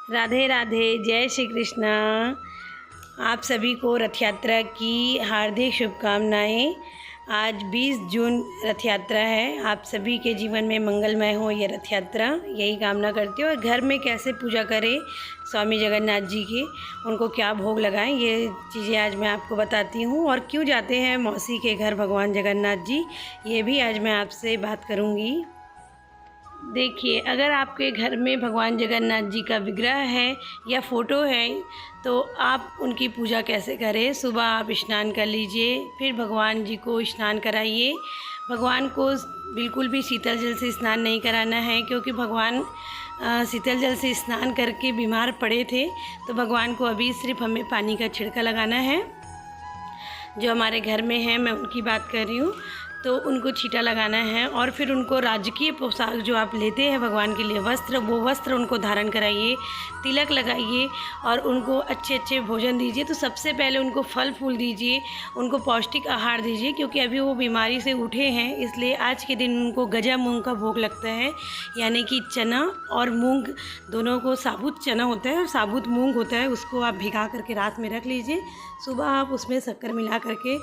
राधे राधे, जय श्री कृष्णा। आप सभी को रथ यात्रा की हार्दिक शुभकामनाएं। आज 20 जून रथ यात्रा है। आप सभी के जीवन में मंगलमय हो ये रथ यात्रा, यही कामना करती हूँ। और घर में कैसे पूजा करें स्वामी जगन्नाथ जी की, उनको क्या भोग लगाएं, ये चीज़ें आज मैं आपको बताती हूँ। और क्यों जाते हैं मौसी के घर भगवान जगन्नाथ जी, ये भी आज मैं आपसे बात करूँगी। देखिए, अगर आपके घर में भगवान जगन्नाथ जी का विग्रह है या फ़ोटो है तो आप उनकी पूजा कैसे करें। सुबह आप स्नान कर लीजिए, फिर भगवान जी को स्नान कराइए। भगवान को बिल्कुल भी शीतल जल से स्नान नहीं कराना है, क्योंकि भगवान शीतल जल से स्नान करके बीमार पड़े थे। तो भगवान को अभी सिर्फ हमें पानी का छिड़का लगाना है। जो हमारे घर में है, मैं उनकी बात कर रही हूँ, तो उनको छींटा लगाना है। और फिर उनको राजकीय पोशाक जो आप लेते हैं भगवान के लिए वस्त्र, वो वस्त्र उनको धारण कराइए, तिलक लगाइए और उनको अच्छे अच्छे भोजन दीजिए। तो सबसे पहले उनको फल फूल दीजिए, उनको पौष्टिक आहार दीजिए, क्योंकि अभी वो बीमारी से उठे हैं। इसलिए आज के दिन उनको गजा मूंग का भोग लगता है, यानी कि चना और मूंग दोनों को, साबुत चना होता है और साबुत मूंग होता है, उसको आप भिगा करके रात में रख लीजिए। सुबह आप उसमें शक्कर मिला करके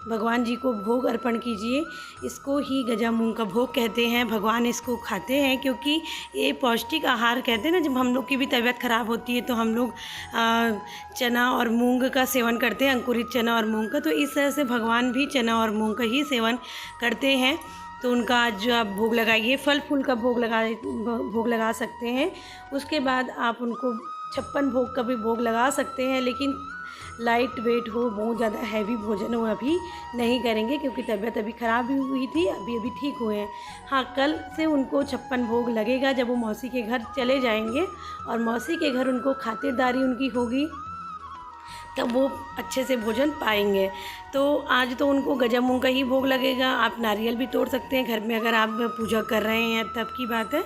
भगवान जी को भोग अर्पण कीजिए। इसको ही गजा मूंग का भोग कहते हैं। भगवान इसको खाते हैं क्योंकि ये पौष्टिक आहार कहते हैं ना। जब हम लोग की भी तबीयत ख़राब होती है तो हम लोग चना और मूंग का सेवन करते हैं, अंकुरित चना और मूंग का। तो इस तरह से भगवान भी चना और मूंग का ही सेवन करते हैं। तो उनका आज जो आप भोग लगाइए, फल फूल का भोग लगा सकते हैं। उसके बाद आप उनको 56 भोग का भी भोग लगा सकते हैं, लेकिन लाइट वेट हो, बहुत ज़्यादा हैवी भोजन हो अभी नहीं करेंगे, क्योंकि तबीयत अभी ख़राब भी हुई थी, अभी ठीक हुए हैं। हाँ, कल से उनको 56 भोग लगेगा जब वो मौसी के घर चले जाएंगे और मौसी के घर उनको खातिरदारी उनकी होगी, तब वो अच्छे से भोजन पाएंगे। तो आज तो उनको गजा मूंग का ही भोग लगेगा। आप नारियल भी तोड़ सकते हैं घर में, अगर आप पूजा कर रहे हैं तब की बात है,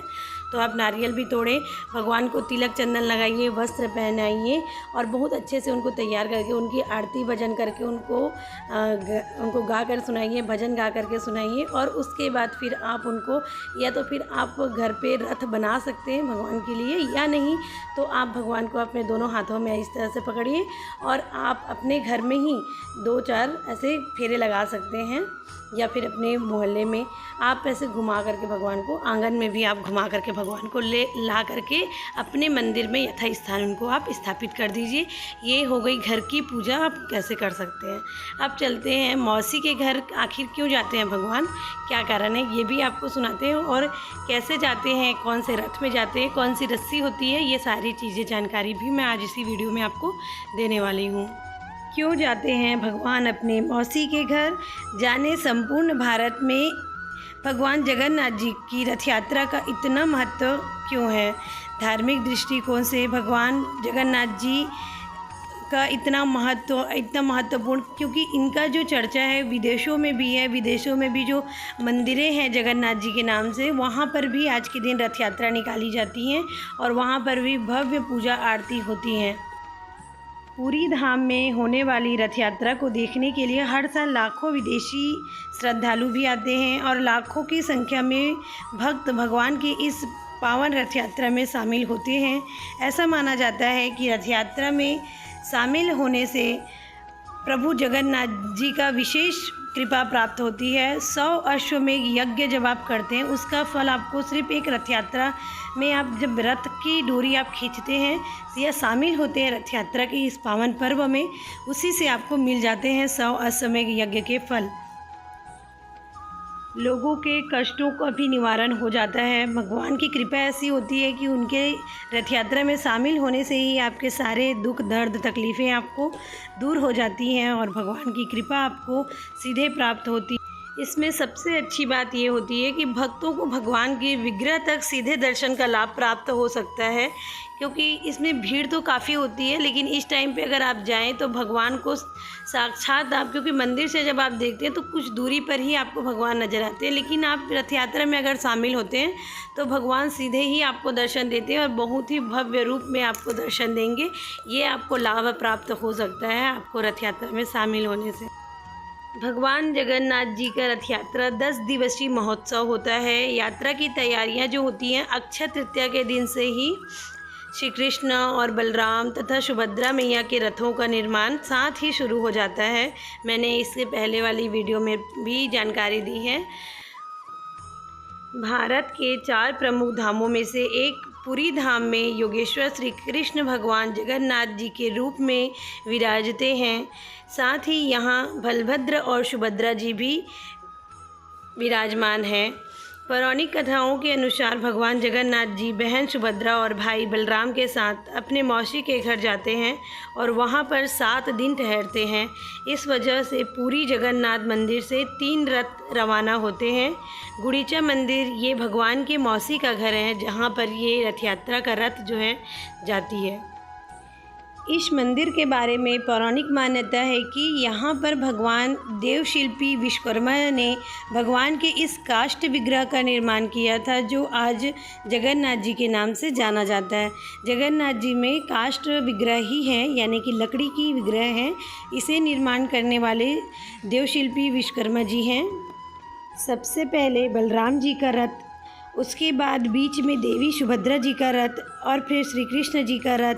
तो आप नारियल भी तोड़ें। भगवान को तिलक चंदन लगाइए, वस्त्र पहनाइए और बहुत अच्छे से उनको तैयार करके उनकी आरती भजन करके उनको गा कर सुनाइए, भजन गा करके सुनाइए। और उसके बाद फिर आप उनको, या तो फिर आप घर पे रथ बना सकते हैं भगवान के लिए, या नहीं तो आप भगवान को अपने दोनों हाथों में इस तरह से पकड़िए और आप अपने घर में ही 2-4 ऐसे फेरे लगा सकते हैं, या फिर अपने मोहल्ले में आप ऐसे घुमा करके भगवान को, आंगन में भी आप घुमा करके भगवान को ला करके अपने मंदिर में यथास्थान उनको आप स्थापित कर दीजिए। ये हो गई घर की पूजा, आप कैसे कर सकते हैं। अब चलते हैं मौसी के घर। आखिर क्यों जाते हैं भगवान, क्या कारण है, ये भी आपको सुनाते हैं। और कैसे जाते हैं, कौन से रथ में जाते हैं, कौन सी रस्सी होती है, ये सारी चीज़ें जानकारी भी मैं आज इसी वीडियो में आपको देने वाली हूँ। क्यों जाते हैं भगवान अपने मौसी के घर। जाने संपूर्ण भारत में भगवान जगन्नाथ जी की रथ यात्रा का इतना महत्व क्यों है। धार्मिक दृष्टिकोण से भगवान जगन्नाथ जी का इतना महत्वपूर्ण, क्योंकि इनका जो चर्चा है विदेशों में भी है। विदेशों में भी जो मंदिरें हैं जगन्नाथ जी के नाम से, वहाँ पर भी आज के दिन रथ यात्रा निकाली जाती हैं और वहाँ पर भी भव्य पूजा आरती होती हैं। पूरी धाम में होने वाली रथ यात्रा को देखने के लिए हर साल लाखों विदेशी श्रद्धालु भी आते हैं और लाखों की संख्या में भक्त भगवान की इस पावन रथ यात्रा में शामिल होते हैं। ऐसा माना जाता है कि रथ यात्रा में शामिल होने से प्रभु जगन्नाथ जी का विशेष कृपा प्राप्त होती है। 100 अश्वमेघ यज्ञ जब आप करते हैं, उसका फल आपको सिर्फ एक रथ यात्रा में, आप जब रथ की डोरी आप खींचते हैं या शामिल होते हैं रथ यात्रा के इस पावन पर्व में, उसी से आपको मिल जाते हैं 100 अश्वमेघ यज्ञ के फल। लोगों के कष्टों का भी निवारण हो जाता है। भगवान की कृपा ऐसी होती है कि उनके रथ यात्रा में शामिल होने से ही आपके सारे दुख दर्द तकलीफ़ें आपको दूर हो जाती हैं और भगवान की कृपा आपको सीधे प्राप्त होती है। इसमें सबसे अच्छी बात ये होती है कि भक्तों को भगवान के विग्रह तक सीधे दर्शन का लाभ प्राप्त हो सकता है, क्योंकि इसमें भीड़ तो काफ़ी होती है, लेकिन इस टाइम पे अगर आप जाएं तो भगवान को साक्षात आप, क्योंकि मंदिर से जब आप देखते हैं तो कुछ दूरी पर ही आपको भगवान नज़र आते हैं, लेकिन आप रथ यात्रा में अगर शामिल होते हैं तो भगवान सीधे ही आपको दर्शन देते हैं और बहुत ही भव्य रूप में आपको दर्शन देंगे। ये आपको लाभ प्राप्त हो सकता है आपको रथ यात्रा में शामिल होने से। भगवान जगन्नाथ जी का रथ यात्रा 10 दिवसीय महोत्सव होता है। यात्रा की तैयारियां जो होती हैं अक्षय तृतीया के दिन से ही श्री कृष्ण और बलराम तथा सुभद्रा मैया के रथों का निर्माण साथ ही शुरू हो जाता है। मैंने इससे पहले वाली वीडियो में भी जानकारी दी है। भारत के 4 प्रमुख धामों में से एक पुरी धाम में योगेश्वर श्री कृष्ण भगवान जगन्नाथ जी के रूप में विराजते हैं। साथ ही यहाँ बलभद्र और सुभद्रा जी भी विराजमान हैं। पौराणिक कथाओं के अनुसार भगवान जगन्नाथ जी बहन सुभद्रा और भाई बलराम के साथ अपने मौसी के घर जाते हैं और वहां पर 7 दिन ठहरते हैं। इस वजह से पूरी जगन्नाथ मंदिर से 3 रथ रवाना होते हैं। गुड़ीचा मंदिर ये भगवान के मौसी का घर है, जहां पर ये रथ यात्रा का रथ जो है जाती है। इस मंदिर के बारे में पौराणिक मान्यता है कि यहाँ पर भगवान देवशिल्पी विश्वकर्मा ने भगवान के इस काष्ठ विग्रह का निर्माण किया था, जो आज जगन्नाथ जी के नाम से जाना जाता है। जगन्नाथ जी में काष्ठ विग्रह ही है, यानी कि लकड़ी की विग्रह है। इसे निर्माण करने वाले देवशिल्पी विश्वकर्मा जी हैं। सबसे पहले बलराम जी का रथ, उसके बाद बीच में देवी सुभद्रा जी का रथ और फिर श्री कृष्ण जी का रथ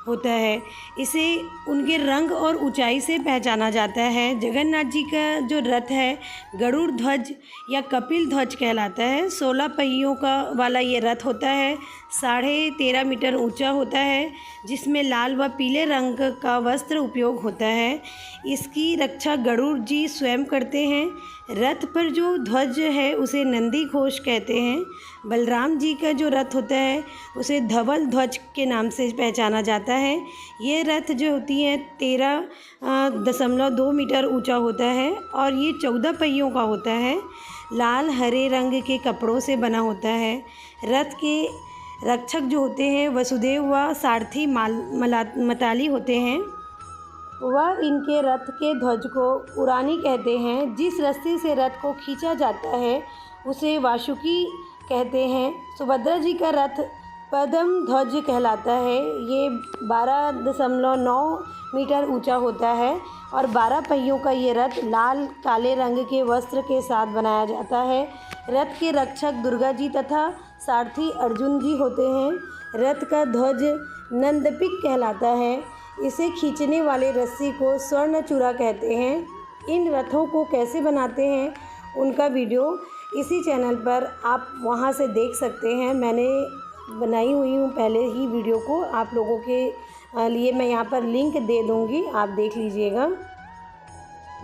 होता है। इसे उनके रंग और ऊंचाई से पहचाना जाता है। जगन्नाथ जी का जो रथ है गरुड़ ध्वज या कपिल ध्वज कहलाता है। 16 पहियों का वाला ये रथ होता है। 13.5 मीटर ऊंचा होता है, जिसमें लाल व पीले रंग का वस्त्र उपयोग होता है। इसकी रक्षा गरुड़ जी स्वयं करते हैं। रथ पर जो ध्वज है उसे नंदी घोष कहते हैं। बलराम जी का जो रथ होता है उसे धवल ध्वज के नाम से पहचाना जाता है। ये रथ जो होती है 13.2 मीटर ऊंचा होता है और ये 14 पहियों का होता है। लाल हरे रंग के कपड़ों से बना होता है। रथ के रक्षक जो होते हैं वसुदेव व सारथी मताली होते हैं। वह इनके रथ के ध्वज को उड़ानी कहते हैं। जिस रस्सी से रथ को खींचा जाता है उसे वासुकी कहते हैं। सुभद्रा जी का रथ पद्म ध्वज कहलाता है। ये 12.9 मीटर ऊंचा होता है और 12 पहियों का ये रथ लाल काले रंग के वस्त्र के साथ बनाया जाता है। रथ के रक्षक दुर्गा जी तथा सारथी अर्जुन जी होते हैं। रथ का ध्वज नंदपिक कहलाता है। इसे खींचने वाले रस्सी को स्वर्णचूड़ा कहते हैं। इन रथों को कैसे बनाते हैं उनका वीडियो इसी चैनल पर आप वहां से देख सकते हैं। मैंने बनाई हुई हूँ पहले ही वीडियो को, आप लोगों के लिए मैं यहाँ पर लिंक दे दूँगी, आप देख लीजिएगा।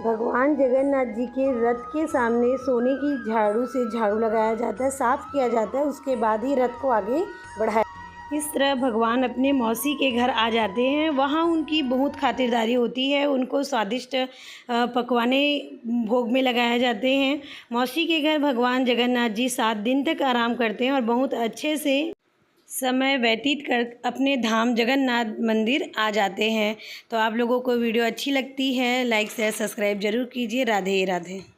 भगवान जगन्नाथ जी के रथ के सामने सोने की झाड़ू से झाड़ू लगाया जाता है, साफ़ किया जाता है, उसके बाद ही रथ को आगे बढ़ाया। इस तरह भगवान अपने मौसी के घर आ जाते हैं। वहाँ उनकी बहुत खातिरदारी होती है। उनको स्वादिष्ट पकवाने भोग में लगाए जाते हैं। मौसी के घर भगवान जगन्नाथ जी 7 दिन तक आराम करते हैं और बहुत अच्छे से समय व्यतीत कर अपने धाम जगन्नाथ मंदिर आ जाते हैं। तो आप लोगों को वीडियो अच्छी लगती है, लाइक शेयर सब्सक्राइब ज़रूर कीजिए। राधे राधे।